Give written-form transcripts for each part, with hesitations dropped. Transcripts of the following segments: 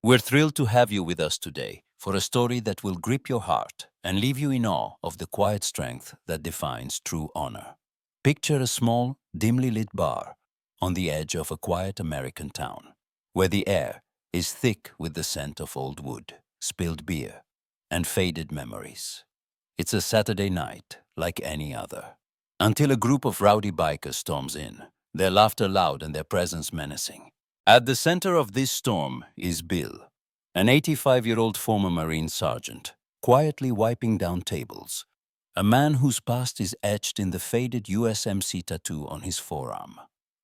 We're thrilled to have you with us today for a story that will grip your heart and leave you in awe of the quiet strength that defines true honor. Picture a small, dimly lit bar on the edge of a quiet American town, where the air is thick with the scent of old wood, spilled beer, and faded memories. It's a Saturday night like any other, until a group of rowdy bikers storms in, their laughter loud and their presence menacing. At the center of this storm is Bill, an 85-year-old former Marine sergeant, quietly wiping down tables, a man whose past is etched in the faded USMC tattoo on his forearm.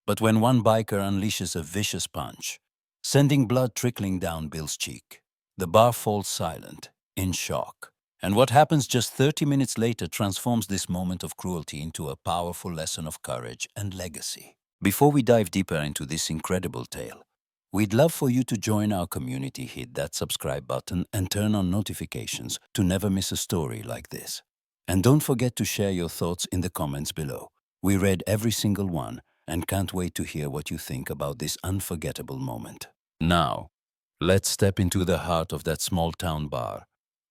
But when one biker unleashes a vicious punch, sending blood trickling down Bill's cheek, the bar falls silent, in shock. And what happens just 30 minutes later transforms this moment of cruelty into a powerful lesson of courage and legacy. Before we dive deeper into this incredible tale, we'd love for you to join our community, hit that subscribe button, and turn on notifications to never miss a story like this. And don't forget to share your thoughts in the comments below. We read every single one and can't wait to hear what you think about this unforgettable moment. Now, let's step into the heart of that small town bar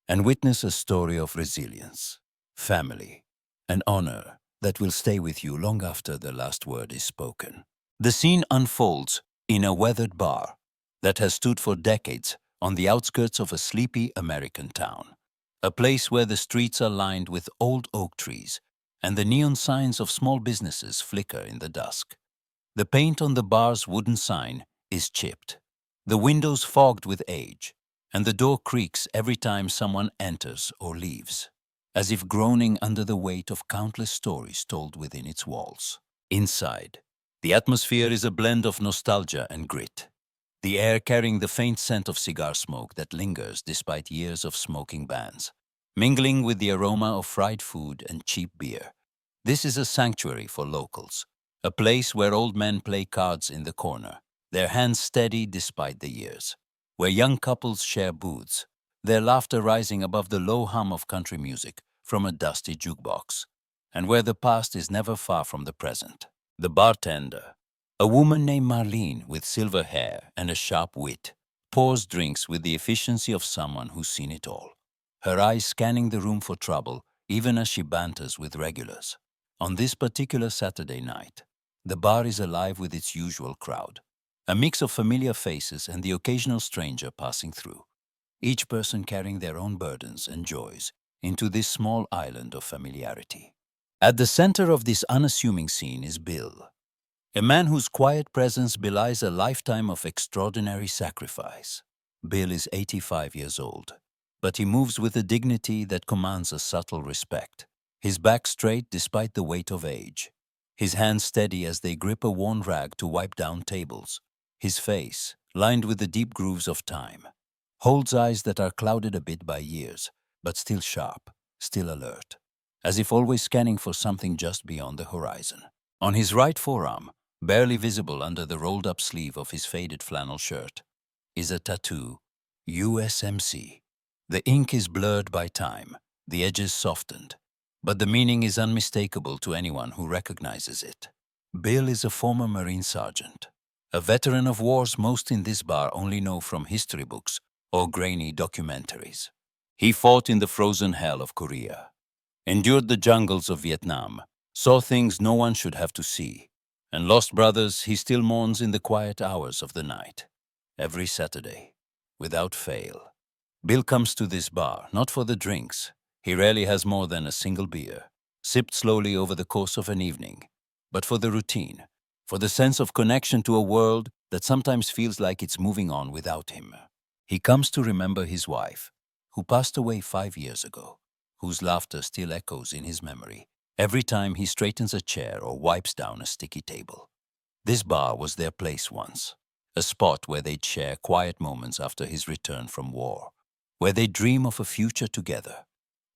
and witness a story of resilience, family, and honor that will stay with you long after the last word is spoken. The scene unfolds in a weathered bar that has stood for decades on the outskirts of a sleepy American town, a place where the streets are lined with old oak trees and the neon signs of small businesses flicker in the dusk. The paint on the bar's wooden sign is chipped, the windows fogged with age, and the door creaks every time someone enters or leaves, as if groaning under the weight of countless stories told within its walls. Inside, the atmosphere is a blend of nostalgia and grit, the air carrying the faint scent of cigar smoke that lingers despite years of smoking bans, mingling with the aroma of fried food and cheap beer. This is a sanctuary for locals, a place where old men play cards in the corner, their hands steady despite the years, where young couples share booths, their laughter rising above the low hum of country music from a dusty jukebox, and where the past is never far from the present. The bartender, a woman named Marlene with silver hair and a sharp wit, pours drinks with the efficiency of someone who's seen it all, her eyes scanning the room for trouble even as she banters with regulars. On this particular Saturday night, the bar is alive with its usual crowd, a mix of familiar faces and the occasional stranger passing through, each person carrying their own burdens and joys into this small island of familiarity. At the center of this unassuming scene is Bill, a man whose quiet presence belies a lifetime of extraordinary sacrifice. Bill is 85 years old, but he moves with a dignity that commands a subtle respect, his back straight despite the weight of age, his hands steady as they grip a worn rag to wipe down tables. His face, lined with the deep grooves of time, holds eyes that are clouded a bit by years, but still sharp, still alert, as if always scanning for something just beyond the horizon. On his right forearm, barely visible under the rolled-up sleeve of his faded flannel shirt, is a tattoo, USMC. The ink is blurred by time, the edges softened, but the meaning is unmistakable to anyone who recognizes it. Bill is a former Marine sergeant, a veteran of wars most in this bar only know from history books or grainy documentaries. He fought in the frozen hell of Korea, endured the jungles of Vietnam, saw things no one should have to see, and lost brothers he still mourns in the quiet hours of the night. Every Saturday, without fail, Bill comes to this bar not for the drinks. He rarely has more than a single beer, sipped slowly over the course of an evening, but for the routine, for the sense of connection to a world that sometimes feels like it's moving on without him. He comes to remember his wife, who passed away 5 years ago, whose laughter still echoes in his memory every time he straightens a chair or wipes down a sticky table. This bar was their place once, a spot where they'd share quiet moments after his return from war, where they'd dream of a future together.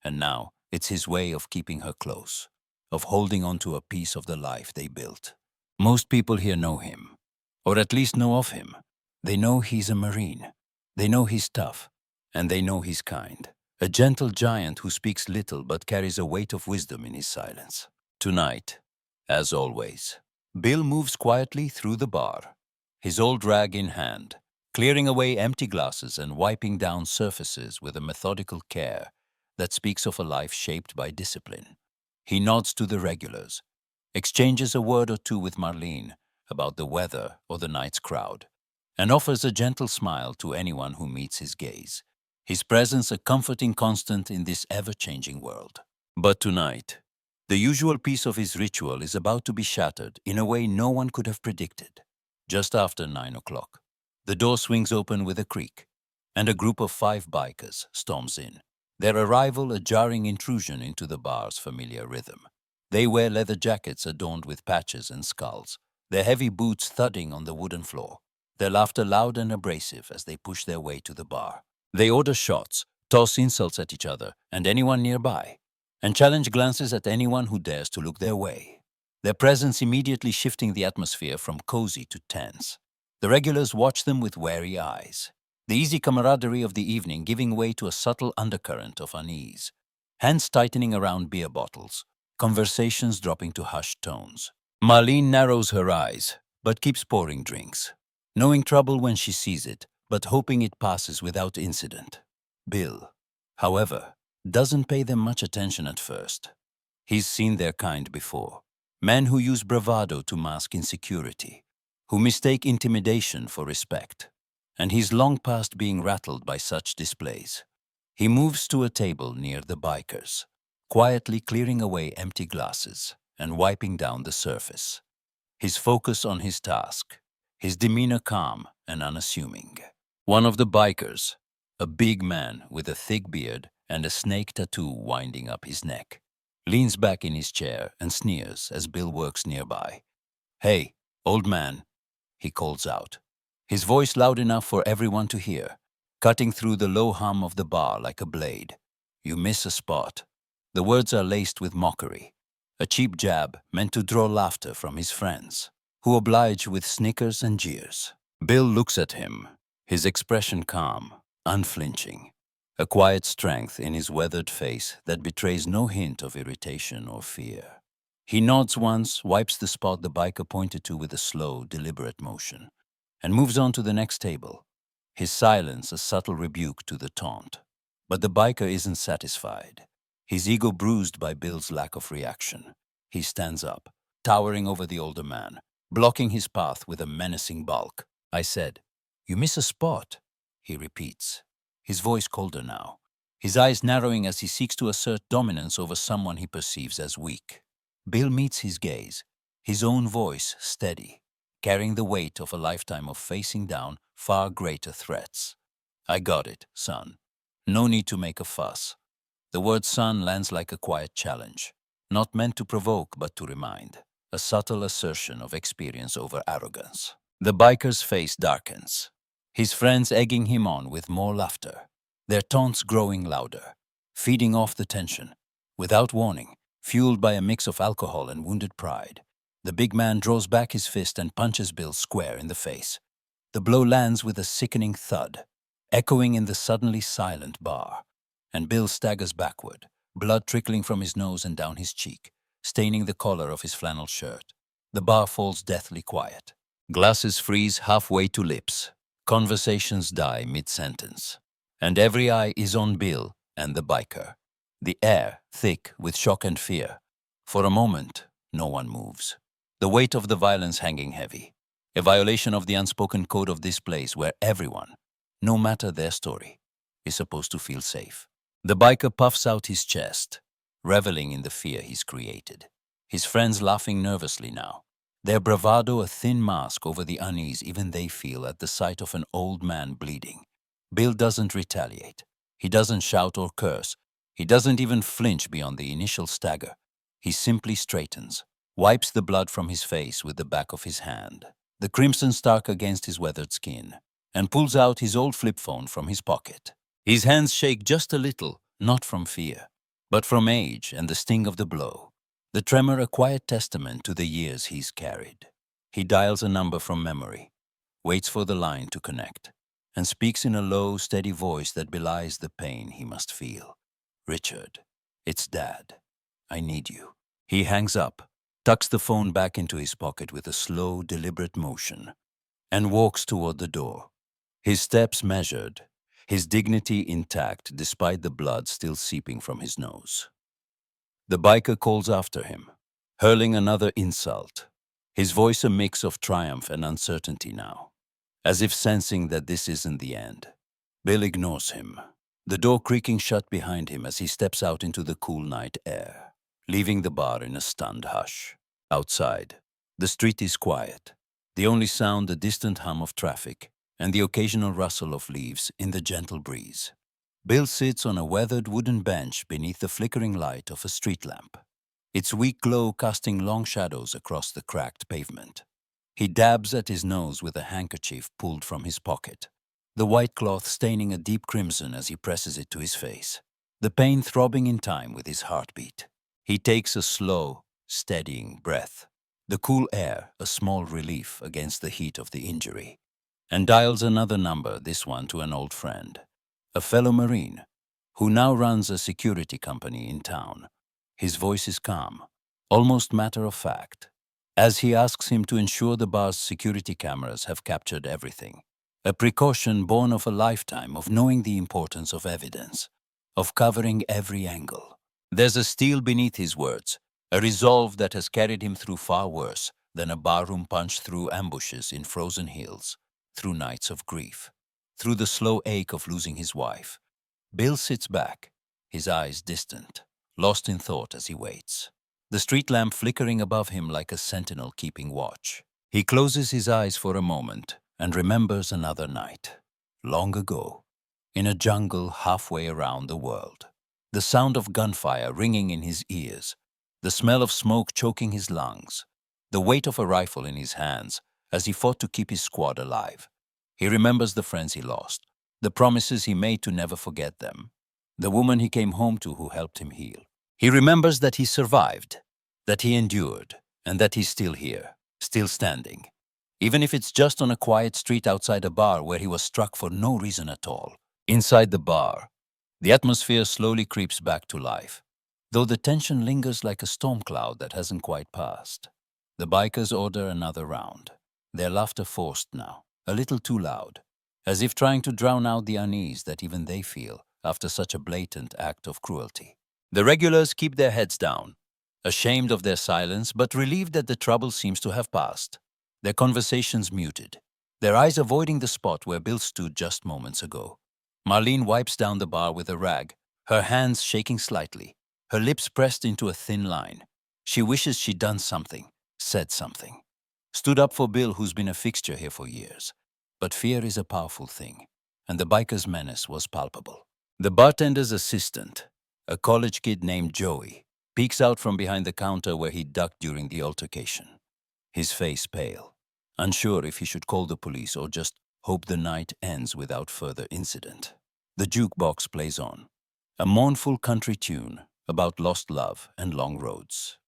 And now it's his way of keeping her close, of holding on to a piece of the life they built. Most people here know him, or at least know of him. They know he's a Marine. They know he's tough, and they know he's kind. A gentle giant who speaks little but carries a weight of wisdom in his silence. Tonight, as always, Bill moves quietly through the bar, his old rag in hand, clearing away empty glasses and wiping down surfaces with a methodical care that speaks of a life shaped by discipline. He nods to the regulars, exchanges a word or two with Marlene about the weather or the night's crowd, and offers a gentle smile to anyone who meets his gaze. His presence a comforting constant in this ever-changing world. But tonight, the usual piece of his ritual is about to be shattered in a way no one could have predicted. Just after 9 o'clock, the door swings open with a creak, and a group of 5 bikers storms in, their arrival a jarring intrusion into the bar's familiar rhythm. They wear leather jackets adorned with patches and skulls, their heavy boots thudding on the wooden floor, their laughter loud and abrasive as they push their way to the bar. They order shots, toss insults at each other and anyone nearby, and challenge glances at anyone who dares to look their way. Their presence immediately shifting the atmosphere from cozy to tense. The regulars watch them with wary eyes, the easy camaraderie of the evening giving way to a subtle undercurrent of unease. Hands tightening around beer bottles, conversations dropping to hushed tones. Marlene narrows her eyes, but keeps pouring drinks, knowing trouble when she sees it, but hoping it passes without incident. Bill, however, doesn't pay them much attention at first. He's seen their kind before. Men who use bravado to mask insecurity, who mistake intimidation for respect, and he's long past being rattled by such displays. He moves to a table near the bikers, quietly clearing away empty glasses and wiping down the surface. His focus on his task, his demeanor calm and unassuming. One of the bikers, a big man with a thick beard and a snake tattoo winding up his neck, leans back in his chair and sneers as Bill works nearby. "Hey, old man," he calls out, his voice loud enough for everyone to hear, cutting through the low hum of the bar like a blade. "You miss a spot." The words are laced with mockery, a cheap jab meant to draw laughter from his friends, who oblige with snickers and jeers. Bill looks at him, his expression calm, unflinching, a quiet strength in his weathered face that betrays no hint of irritation or fear. He nods once, wipes the spot the biker pointed to with a slow, deliberate motion, and moves on to the next table, his silence a subtle rebuke to the taunt. But the biker isn't satisfied, his ego bruised by Bill's lack of reaction. He stands up, towering over the older man, blocking his path with a menacing bulk. "I said, you miss a spot," he repeats, his voice colder now, his eyes narrowing as he seeks to assert dominance over someone he perceives as weak. Bill meets his gaze, his own voice steady, carrying the weight of a lifetime of facing down far greater threats. "I got it, son. No need to make a fuss." The word son lands like a quiet challenge, not meant to provoke but to remind, a subtle assertion of experience over arrogance. The biker's face darkens, his friends egging him on with more laughter, their taunts growing louder, feeding off the tension. Without warning, fueled by a mix of alcohol and wounded pride, the big man draws back his fist and punches Bill square in the face. The blow lands with a sickening thud, echoing in the suddenly silent bar, and Bill staggers backward, blood trickling from his nose and down his cheek, staining the collar of his flannel shirt. The bar falls deathly quiet. Glasses freeze halfway to lips. Conversations die mid-sentence. And every eye is on Bill and the biker, the air thick with shock and fear. For a moment, no one moves, the weight of the violence hanging heavy, a violation of the unspoken code of this place where everyone, no matter their story, is supposed to feel safe. The biker puffs out his chest, reveling in the fear he's created, his friends laughing nervously now, their bravado a thin mask over the unease even they feel at the sight of an old man bleeding. Bill doesn't retaliate. He doesn't shout or curse. He doesn't even flinch beyond the initial stagger. He simply straightens, wipes the blood from his face with the back of his hand, the crimson stark against his weathered skin, and pulls out his old flip phone from his pocket. His hands shake just a little, not from fear, but from age and the sting of the blow, the tremor a quiet testament to the years he's carried. He dials a number from memory, waits for the line to connect, and speaks in a low, steady voice that belies the pain he must feel. "Richard, it's Dad. I need you." He hangs up, tucks the phone back into his pocket with a slow, deliberate motion, and walks toward the door, his steps measured, his dignity intact despite the blood still seeping from his nose. The biker calls after him, hurling another insult, his voice a mix of triumph and uncertainty now, as if sensing that this isn't the end. Bill ignores him, the door creaking shut behind him as he steps out into the cool night air, leaving the bar in a stunned hush. Outside, the street is quiet, the only sound the distant hum of traffic and the occasional rustle of leaves in the gentle breeze. Bill sits on a weathered wooden bench beneath the flickering light of a street lamp, its weak glow casting long shadows across the cracked pavement. He dabs at his nose with a handkerchief pulled from his pocket, the white cloth staining a deep crimson as he presses it to his face, the pain throbbing in time with his heartbeat. He takes a slow, steadying breath, the cool air a small relief against the heat of the injury, and dials another number, this one to an old friend, a fellow Marine, who now runs a security company in town. His voice is calm, almost matter-of-fact, as he asks him to ensure the bar's security cameras have captured everything, a precaution born of a lifetime of knowing the importance of evidence, of covering every angle. There's a steel beneath his words, a resolve that has carried him through far worse than a barroom punch, through ambushes in frozen hills, through nights of grief, through the slow ache of losing his wife. Bill sits back, his eyes distant, lost in thought as he waits, the street lamp flickering above him like a sentinel keeping watch. He closes his eyes for a moment and remembers another night, long ago, in a jungle halfway around the world. The sound of gunfire ringing in his ears, the smell of smoke choking his lungs, the weight of a rifle in his hands as he fought to keep his squad alive. He remembers the friends he lost, the promises he made to never forget them, the woman he came home to who helped him heal. He remembers that he survived, that he endured, and that he's still here, still standing, even if it's just on a quiet street outside a bar where he was struck for no reason at all. Inside the bar, the atmosphere slowly creeps back to life, though the tension lingers like a storm cloud that hasn't quite passed. The bikers order another round, their laughter forced now, a little too loud, as if trying to drown out the unease that even they feel after such a blatant act of cruelty. The regulars keep their heads down, ashamed of their silence but relieved that the trouble seems to have passed, their conversations muted, their eyes avoiding the spot where Bill stood just moments ago. Marlene wipes down the bar with a rag, her hands shaking slightly, her lips pressed into a thin line. She wishes she'd done something, said something, stood up for Bill, who's been a fixture here for years. But fear is a powerful thing, and the biker's menace was palpable. The bartender's assistant, a college kid named Joey, peeks out from behind the counter where he ducked during the altercation, his face pale, unsure if he should call the police or just hope the night ends without further incident. The jukebox plays on, a mournful country tune about lost love and long roads,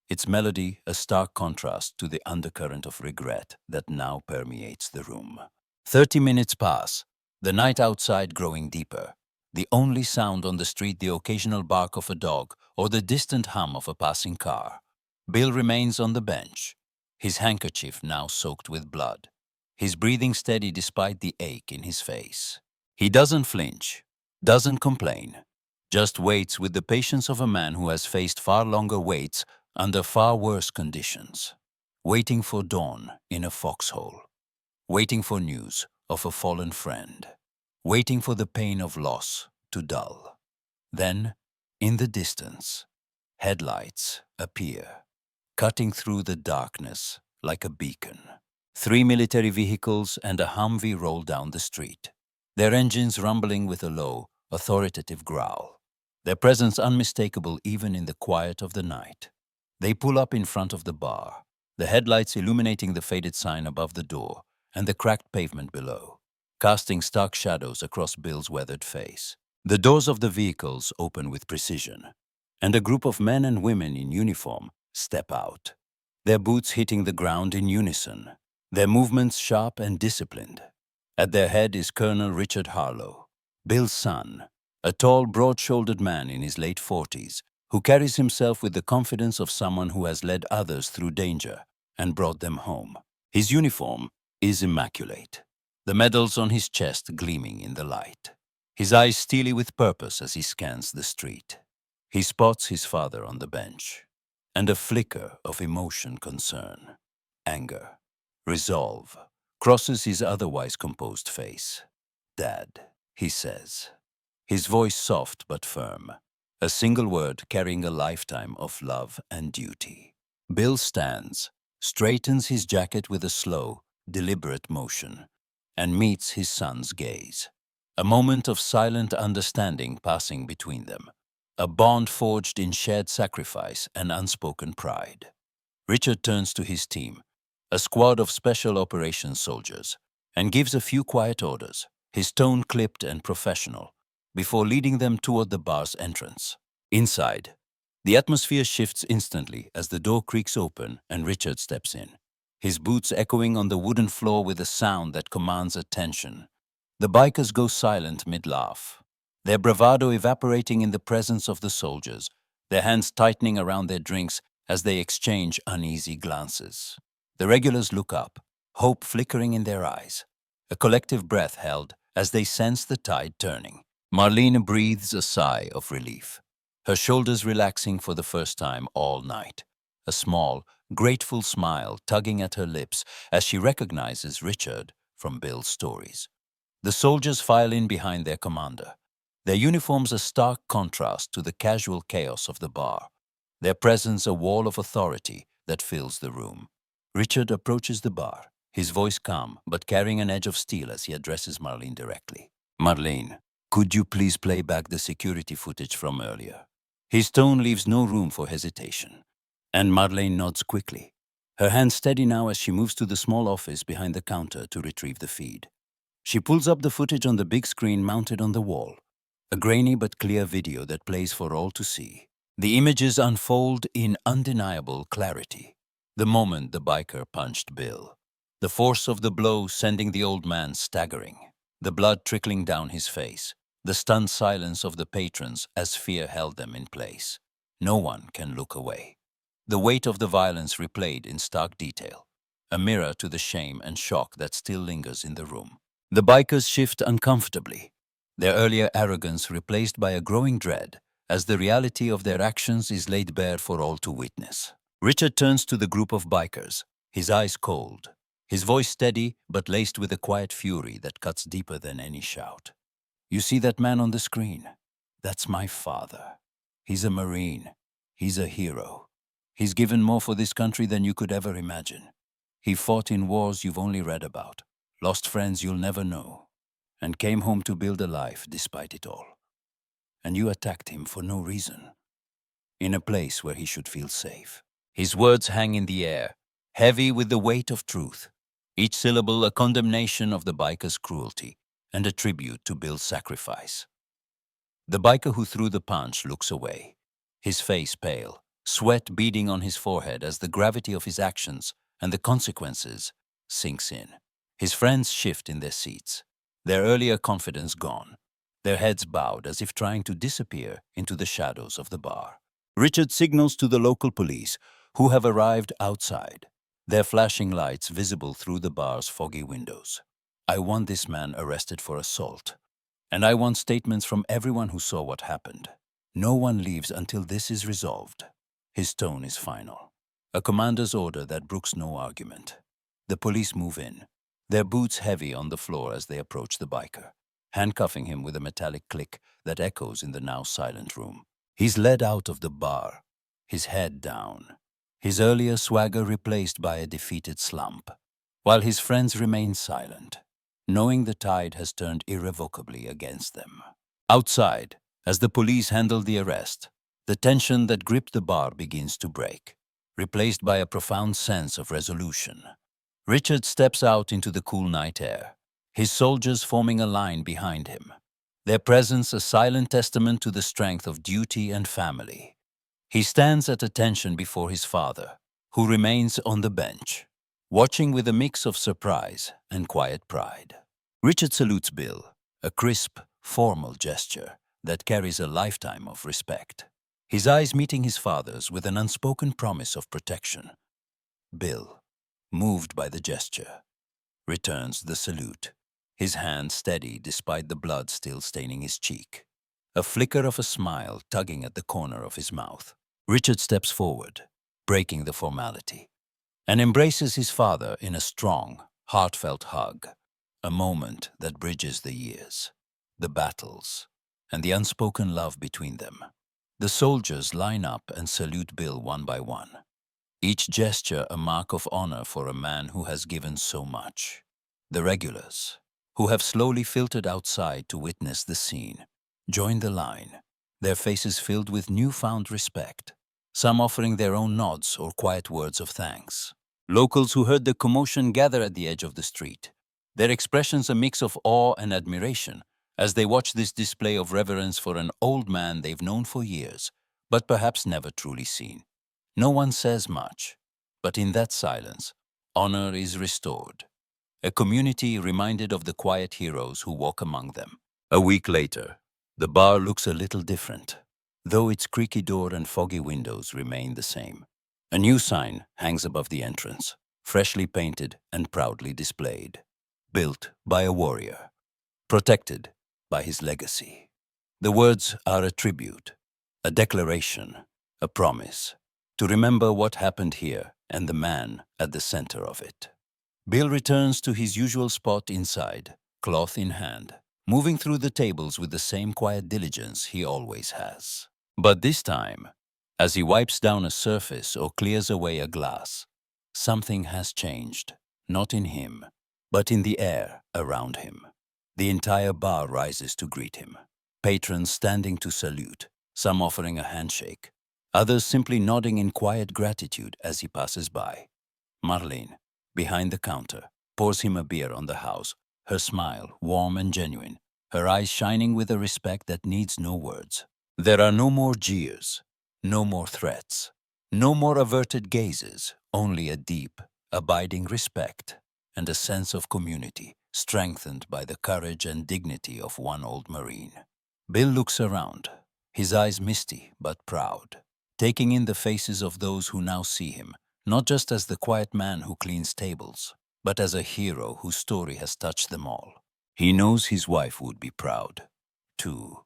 its melody a stark contrast to the undercurrent of regret that now permeates the room. 30 minutes pass, the night outside growing deeper, the only sound on the street the occasional bark of a dog or the distant hum of a passing car. Bill remains on the bench, his handkerchief now soaked with blood, his breathing steady despite the ache in his face. He doesn't flinch, doesn't complain, just waits with the patience of a man who has faced far longer waits under far worse conditions, waiting for dawn in a foxhole, waiting for news of a fallen friend, waiting for the pain of loss to dull. Then, in the distance, headlights appear, cutting through the darkness like a beacon. 3 military vehicles and a Humvee roll down the street, their engines rumbling with a low, authoritative growl, their presence unmistakable even in the quiet of the night. They pull up in front of the bar, the headlights illuminating the faded sign above the door and the cracked pavement below, casting stark shadows across Bill's weathered face. The doors of the vehicles open with precision, and a group of men and women in uniform step out, their boots hitting the ground in unison, their movements sharp and disciplined. At their head is Colonel Richard Harlow, Bill's son, a tall, broad-shouldered man in his late 40s, who carries himself with the confidence of someone who has led others through danger and brought them home. His uniform is immaculate, the medals on his chest gleaming in the light. His eyes steely with purpose as he scans the street. He spots his father on the bench, and a flicker of emotion, concern, anger, resolve crosses his otherwise composed face. "Dad," he says, his voice soft but firm, a single word carrying a lifetime of love and duty. Bill stands, straightens his jacket with a slow, deliberate motion, and meets his son's gaze. A moment of silent understanding passing between them, a bond forged in shared sacrifice and unspoken pride. Richard turns to his team, a squad of special operations soldiers, and gives a few quiet orders, his tone clipped and professional, before leading them toward the bar's entrance. Inside, the atmosphere shifts instantly as the door creaks open and Richard steps in, his boots echoing on the wooden floor with a sound that commands attention. The bikers go silent mid-laugh, their bravado evaporating in the presence of the soldiers, their hands tightening around their drinks as they exchange uneasy glances. The regulars look up, hope flickering in their eyes, a collective breath held as they sense the tide turning. Marlene breathes a sigh of relief, her shoulders relaxing for the first time all night, a small, grateful smile tugging at her lips as she recognizes Richard from Bill's stories. The soldiers file in behind their commander, their uniforms a stark contrast to the casual chaos of the bar, their presence a wall of authority that fills the room. Richard approaches the bar, his voice calm but carrying an edge of steel as he addresses Marlene directly. "Marlene, could you please play back the security footage from earlier?" His tone leaves no room for hesitation, and Marlene nods quickly, her hand steady now as she moves to the small office behind the counter to retrieve the feed. She pulls up the footage on the big screen mounted on the wall, a grainy but clear video that plays for all to see. The images unfold in undeniable clarity. The moment the biker punched Bill, the force of the blow sending the old man staggering, the blood trickling down his face, the stunned silence of the patrons as fear held them in place. No one can look away. The weight of the violence replayed in stark detail, a mirror to the shame and shock that still lingers in the room. The bikers shift uncomfortably, their earlier arrogance replaced by a growing dread as the reality of their actions is laid bare for all to witness. Richard turns to the group of bikers, his eyes cold, his voice steady but laced with a quiet fury that cuts deeper than any shout. "You see that man on the screen? That's my father. He's a Marine. He's a hero. He's given more for this country than you could ever imagine. He fought in wars you've only read about, lost friends you'll never know, and came home to build a life despite it all. And you attacked him for no reason, in a place where he should feel safe." His words hang in the air, heavy with the weight of truth, each syllable a condemnation of the biker's cruelty and a tribute to Bill's sacrifice. The biker who threw the punch looks away, his face pale, sweat beading on his forehead as the gravity of his actions and the consequences sinks in. His friends shift in their seats, their earlier confidence gone, their heads bowed as if trying to disappear into the shadows of the bar. Richard signals to the local police, who have arrived outside, their flashing lights visible through the bar's foggy windows. "I want this man arrested for assault, and I want statements from everyone who saw what happened. No one leaves until this is resolved." His tone is final, a commander's order that brooks no argument. The police move in, their boots heavy on the floor as they approach the biker, handcuffing him with a metallic click that echoes in the now silent room. He's led out of the bar, his head down, his earlier swagger replaced by a defeated slump, while his friends remain silent, knowing the tide has turned irrevocably against them. Outside, as the police handle the arrest, the tension that gripped the bar begins to break, replaced by a profound sense of resolution. Richard steps out into the cool night air, his soldiers forming a line behind him, their presence a silent testament to the strength of duty and family. He stands at attention before his father, who remains on the bench, watching with a mix of surprise and quiet pride. Richard salutes Bill, a crisp, formal gesture that carries a lifetime of respect, his eyes meeting his father's with an unspoken promise of protection. Bill, moved by the gesture, returns the salute, his hand steady despite the blood still staining his cheek. A flicker of a smile tugging at the corner of his mouth. Richard steps forward, breaking the formality, and embraces his father in a strong, heartfelt hug, a moment that bridges the years, the battles, and the unspoken love between them. The soldiers line up and salute Bill one by one, each gesture a mark of honor for a man who has given so much. The regulars, who have slowly filtered outside to witness the scene, join the line, their faces filled with newfound respect, some offering their own nods or quiet words of thanks. Locals who heard the commotion gather at the edge of the street, their expressions a mix of awe and admiration as they watch this display of reverence for an old man they've known for years, but perhaps never truly seen. No one says much, but in that silence, honor is restored. A community reminded of the quiet heroes who walk among them. A week later, the bar looks a little different, though its creaky door and foggy windows remain the same. A new sign hangs above the entrance, freshly painted and proudly displayed. Built by a warrior, protected by his legacy. The words are a tribute, a declaration, a promise to remember what happened here and the man at the center of it. Bill returns to his usual spot inside, cloth in hand, moving through the tables with the same quiet diligence he always has. But this time, as he wipes down a surface or clears away a glass, something has changed, not in him, but in the air around him. The entire bar rises to greet him, patrons standing to salute, some offering a handshake, others simply nodding in quiet gratitude as he passes by. Marlene, behind the counter, pours him a beer on the house, her smile warm and genuine, her eyes shining with a respect that needs no words. There are no more jeers, no more threats, no more averted gazes, only a deep, abiding respect and a sense of community strengthened by the courage and dignity of one old Marine. Bill looks around, his eyes misty but proud, taking in the faces of those who now see him, not just as the quiet man who cleans tables, but as a hero whose story has touched them all. He knows his wife would be proud, too,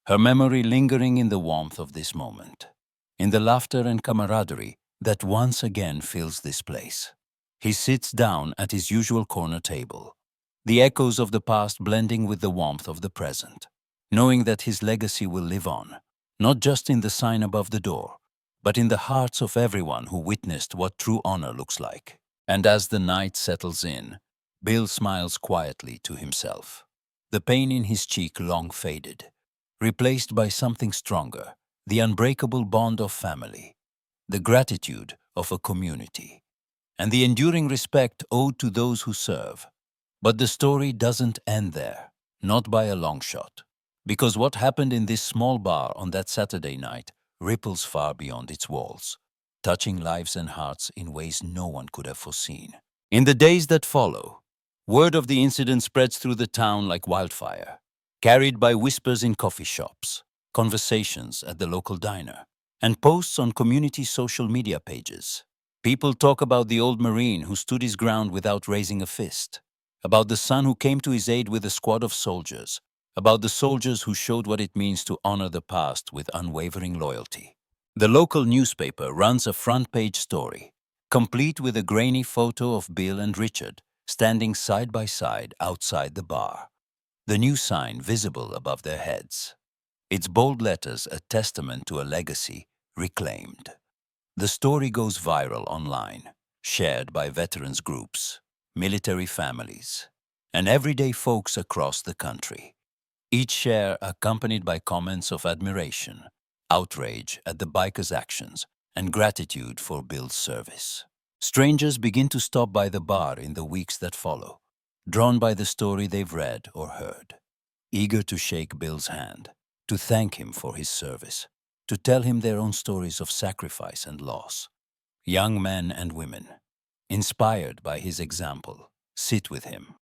her memory lingering in the warmth of this moment, in the laughter and camaraderie that once again fills this place. He sits down at his usual corner table, the echoes of the past blending with the warmth of the present, knowing that his legacy will live on, not just in the sign above the door, but in the hearts of everyone who witnessed what true honor looks like. And as the night settles in, Bill smiles quietly to himself. The pain in his cheek long faded, replaced by something stronger, the unbreakable bond of family, the gratitude of a community, and the enduring respect owed to those who serve. But the story doesn't end there, not by a long shot, because what happened in this small bar on that Saturday night ripples far beyond its walls, touching lives and hearts in ways no one could have foreseen. In the days that follow, word of the incident spreads through the town like wildfire, carried by whispers in coffee shops, conversations at the local diner, and posts on community social media pages. People talk about the old Marine who stood his ground without raising a fist, about the son who came to his aid with a squad of soldiers, about the soldiers who showed what it means to honor the past with unwavering loyalty. The local newspaper runs a front-page story, complete with a grainy photo of Bill and Richard standing side by side outside the bar, the new sign visible above their heads. Its bold letters a testament to a legacy reclaimed. The story goes viral online, shared by veterans groups, military families, and everyday folks across the country. Each share accompanied by comments of admiration, outrage at the bikers' actions, and gratitude for Bill's service. Strangers begin to stop by the bar in the weeks that follow, drawn by the story they've read or heard, eager to shake Bill's hand, to thank him for his service, to tell him their own stories of sacrifice and loss. Young men and women, inspired by his example, sit with him,